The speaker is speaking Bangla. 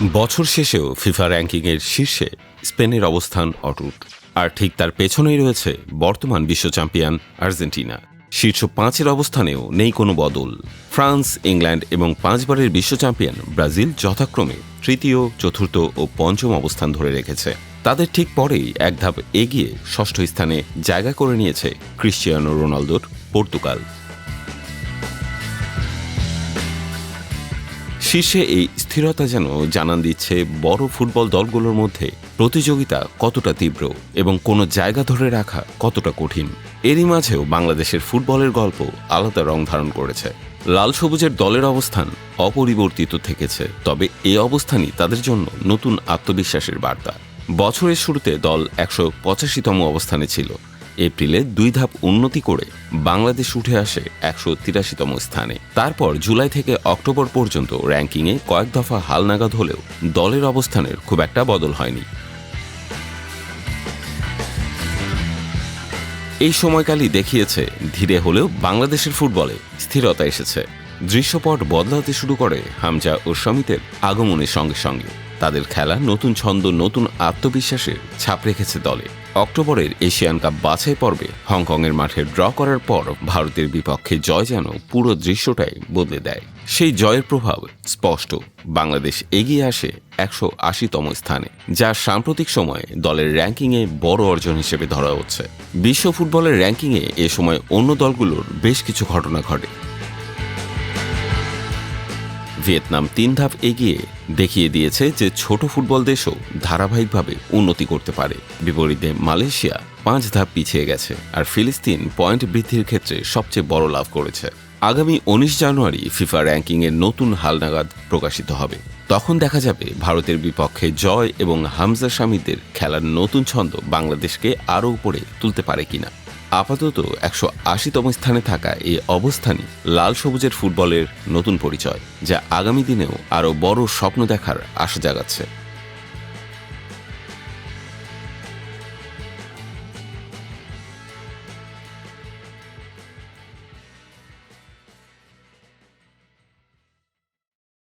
বছর শেষেও ফিফা র্যাঙ্কিংয়ের শীর্ষে স্পেনের অবস্থান অটুট, আর ঠিক তার পেছনেই রয়েছে বর্তমান বিশ্ব চ্যাম্পিয়ন আর্জেন্টিনা। শীর্ষ 5-এর অবস্থানেও নেই কোনো বদল। ফ্রান্স, ইংল্যান্ড এবং 5বারের বিশ্ব চ্যাম্পিয়ন ব্রাজিল যথাক্রমে তৃতীয়, চতুর্থ ও পঞ্চম অবস্থান ধরে রেখেছে। তাদের ঠিক পরেই এক ধাপ এগিয়ে ষষ্ঠ স্থানে জায়গা করে নিয়েছে ক্রিশ্চিয়ানো রোনালদোর পর্তুগাল। শীর্ষে এই স্থিরতা যেন জানান দিচ্ছে বড় ফুটবল দলগুলোর মধ্যে প্রতিযোগিতা কতটা তীব্র এবং কোনো জায়গা ধরে রাখা কতটা কঠিন। এরই মাঝেও বাংলাদেশের ফুটবলের গল্প আলাদা রং ধারণ করেছে। লাল সবুজের দলের অবস্থান অপরিবর্তিত থেকেছে, তবে এই অবস্থানই তাদের জন্য নতুন আত্মবিশ্বাসের বার্তা। বছরের শুরুতে দল 185তম অবস্থানে ছিল। এপ্রিলে 2 ধাপ উন্নতি করে বাংলাদেশ উঠে আসে 183তম স্থানে। তারপর জুলাই থেকে অক্টোবর পর্যন্ত র্যাঙ্কিংয়ে কয়েক দফা হালনাগাদ হলেও দলের অবস্থানের খুব একটা বদল হয়নি। এই সময়কালই দেখিয়েছে ধীরে হলেও বাংলাদেশের ফুটবলে স্থিরতা এসেছে। দৃশ্যপট বদলাতে শুরু করে হামজা ও সমিতের আগমনের সঙ্গে সঙ্গে। তাদের খেলা নতুন ছন্দ, নতুন আত্মবিশ্বাসের ছাপ রেখেছে দলে। অক্টোবরের এশিয়ান কাপ বাছাই পর্বে হংকংয়ের মাঠে ড্র করার পর ভারতের বিপক্ষে জয় যেন পুরো দৃশ্যটাই বদলে দেয়। সেই জয়ের প্রভাব স্পষ্ট। বাংলাদেশ এগিয়ে আসে 180তম স্থানে, যা সাম্প্রতিক সময়ে দলের র্যাঙ্কিংয়ে বড় অর্জন হিসেবে ধরা হচ্ছে। বিশ্ব ফুটবলের র্যাঙ্কিংয়ে এ সময় অন্য দলগুলোর বেশ কিছু ঘটনা ঘটে। ভিয়েতনাম 3 ধাপ এগিয়ে দেখিয়ে দিয়েছে যে ছোট ফুটবল দেশও ধারাবাহিকভাবে উন্নতি করতে পারে। বিপরীতে মালয়েশিয়া 5 ধাপ পিছিয়ে গেছে, আর ফিলিস্তিন পয়েন্ট বৃদ্ধির ক্ষেত্রে সবচেয়ে বড় লাভ করেছে। আগামী 19 জানুয়ারি ফিফা র্যাঙ্কিংয়ের নতুন হালনাগাদ প্রকাশিত হবে। তখন দেখা যাবে ভারতের বিপক্ষে জয় এবং হামজা শামিদের খেলার নতুন ছন্দ বাংলাদেশকে আরও উপরে তুলতে পারে কিনা। আপাতত 180তম স্থানে থাকা এই অবস্থানই লাল সবুজের ফুটবলের নতুন পরিচয়, যা আগামী দিনেও আরও বড় স্বপ্ন দেখার আশা জাগাচ্ছে।